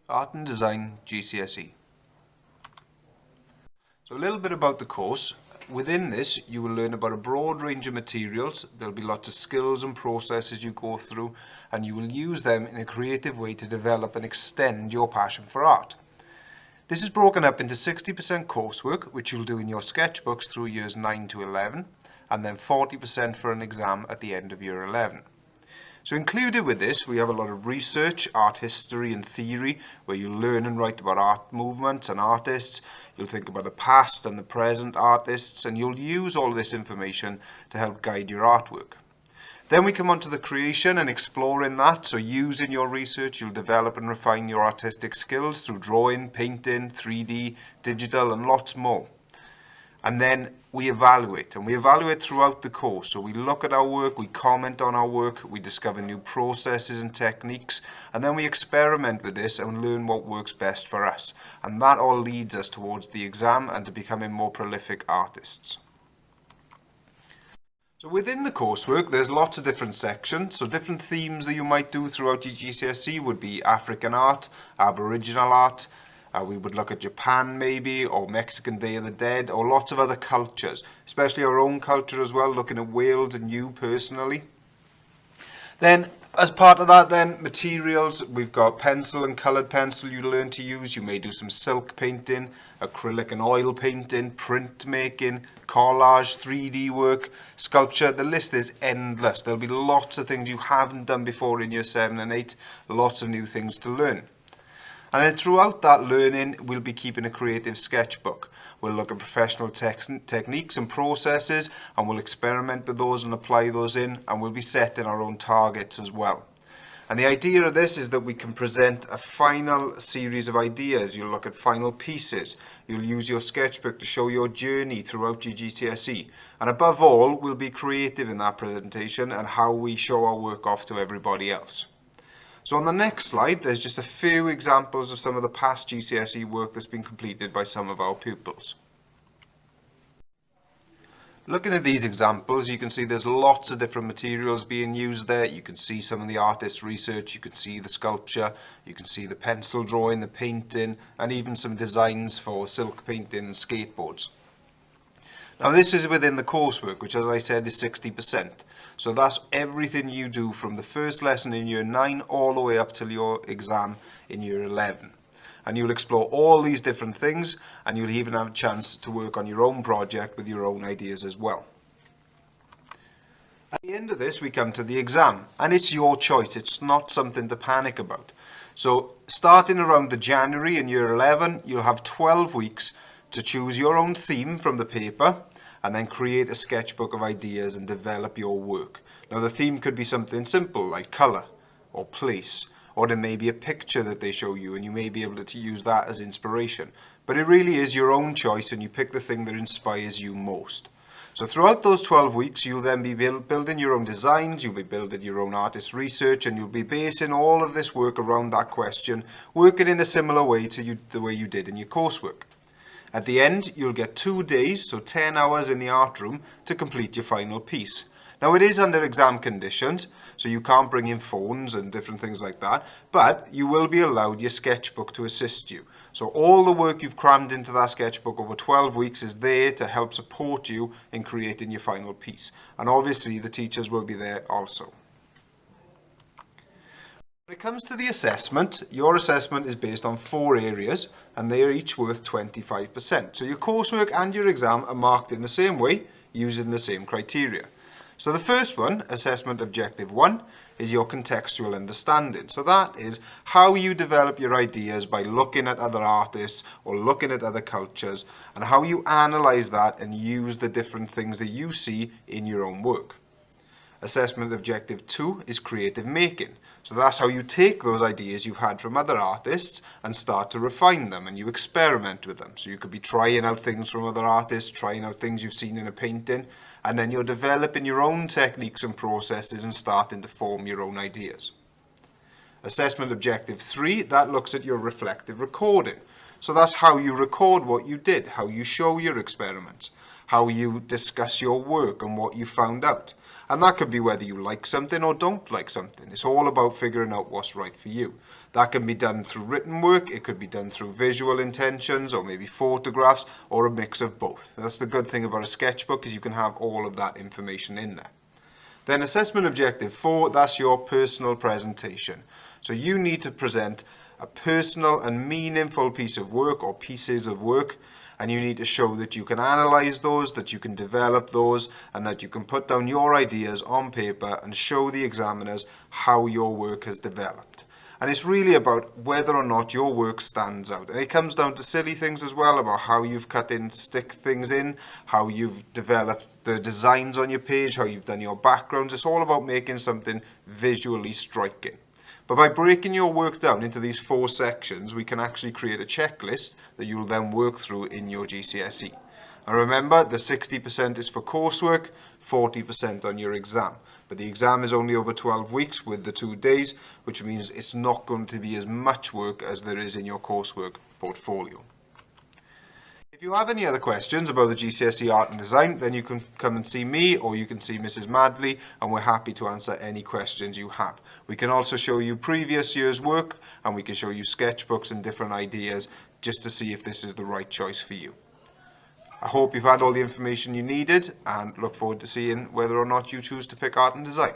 Art and Design GCSE. So a little bit about the course. Within this, you will learn about a broad range of materials. There'll be lots of skills and processes you go through, and you will use them in a creative way to develop and extend your passion for art. This is broken up into 60% coursework, which you'll do in your sketchbooks through years 9 to 11, and then 40% for an exam at the end of year 11. So included with this, we have a lot of research, art history and theory, where you learn and write about art movements and artists. You'll think about the past and the present artists, and you'll use all this information to help guide your artwork. Then we come on to the creation and exploring that. So using your research, you'll develop and refine your artistic skills through drawing, painting, 3D, digital, and lots more. And then we evaluate, and we evaluate throughout the course. So we look at our work, we comment on our work, we discover new processes and techniques, and then we experiment with this and learn what works best for us. And that all leads us towards the exam and to becoming more prolific artists. So within the coursework, there's lots of different sections. So different themes that you might do throughout your GCSE would be African art, Aboriginal art. We would look at Japan maybe, or Mexican Day of the Dead, or lots of other cultures, especially our own culture as well, looking at Wales and you personally. Then, as part of that then, materials, we've got pencil and coloured pencil you learn to use. You may do some silk painting, acrylic and oil painting, printmaking, collage, 3D work, sculpture. The list is endless. There'll be lots of things you haven't done before in year 7 and 8, lots of new things to learn. And then throughout that learning, we'll be keeping a creative sketchbook. We'll look at professional techniques and processes, and we'll experiment with those and apply those in, and we'll be setting our own targets as well. And the idea of this is that we can present a final series of ideas. You'll look at final pieces. You'll use your sketchbook to show your journey throughout your GCSE. And above all, we'll be creative in that presentation and how we show our work off to everybody else. So on the next slide, there's just a few examples of some of the past GCSE work that's been completed by some of our pupils. Looking at these examples, you can see there's lots of different materials being used there. You can see some of the artist's research, you can see the sculpture, you can see the pencil drawing, the painting, and even some designs for silk painting and skateboards. Now this is within the coursework, which as I said is 60%. So that's everything you do from the first lesson in year 9 all the way up till your exam in year 11. And you'll explore all these different things, and you'll even have a chance to work on your own project with your own ideas as well. At the end of this, we come to the exam, and it's your choice. It's not something to panic about. So starting around the January in year 11, you'll have 12 weeks to choose your own theme from the paper, and then create a sketchbook of ideas and develop your work. Now the theme could be something simple like colour or place, or there may be a picture that they show you and you may be able to use that as inspiration. But it really is your own choice, and you pick the thing that inspires you most. So throughout those 12 weeks, you'll then be building your own designs, you'll be building your own artist research, and you'll be basing all of this work around that question, working in a similar way to the way you did in your coursework. At the end, you'll get 2 days, so 10 hours in the art room to complete your final piece. Now it is under exam conditions, so you can't bring in phones and different things like that, but you will be allowed your sketchbook to assist you. So all the work you've crammed into that sketchbook over 12 weeks is there to help support you in creating your final piece. And obviously the teachers will be there also. When it comes to the assessment, your assessment is based on 4 areas, and they are each worth 25%. So your coursework and your exam are marked in the same way, using the same criteria. So the first one, assessment objective 1, is your contextual understanding. So that is how you develop your ideas by looking at other artists or looking at other cultures, and how you analyse that and use the different things that you see in your own work. Assessment objective 2 is creative making. So that's how you take those ideas you've had from other artists and start to refine them, and you experiment with them. So you could be trying out things from other artists, trying out things you've seen in a painting, and then you're developing your own techniques and processes and starting to form your own ideas. Assessment objective 3, that looks at your reflective recording. So that's how you record what you did, how you show your experiments, how you discuss your work and what you found out. And that could be whether you like something or don't like something. It's all about figuring out what's right for you. That can be done through written work, it could be done through visual intentions, or maybe photographs, or a mix of both. That's the good thing about a sketchbook, is you can have all of that information in there. Then assessment objective 4, that's your personal presentation. So you need to present a personal and meaningful piece of work or pieces of work, and you need to show that you can analyze those, that you can develop those, and that you can put down your ideas on paper and show the examiners how your work has developed. And it's really about whether or not your work stands out. And it comes down to silly things as well, about how you've cut in, stick things in, how you've developed the designs on your page, how you've done your backgrounds. It's all about making something visually striking. But by breaking your work down into these 4 sections, we can actually create a checklist that you'll then work through in your GCSE. And remember, the 60% is for coursework, 40% on your exam. But the exam is only over 12 weeks with the 2 days, which means it's not going to be as much work as there is in your coursework portfolio. If you have any other questions about the GCSE Art and Design, then you can come and see me, or you can see Mrs. Madley, and we're happy to answer any questions you have. We can also show you previous year's work, and we can show you sketchbooks and different ideas just to see if this is the right choice for you. I hope you've had all the information you needed, and look forward to seeing whether or not you choose to pick Art and Design.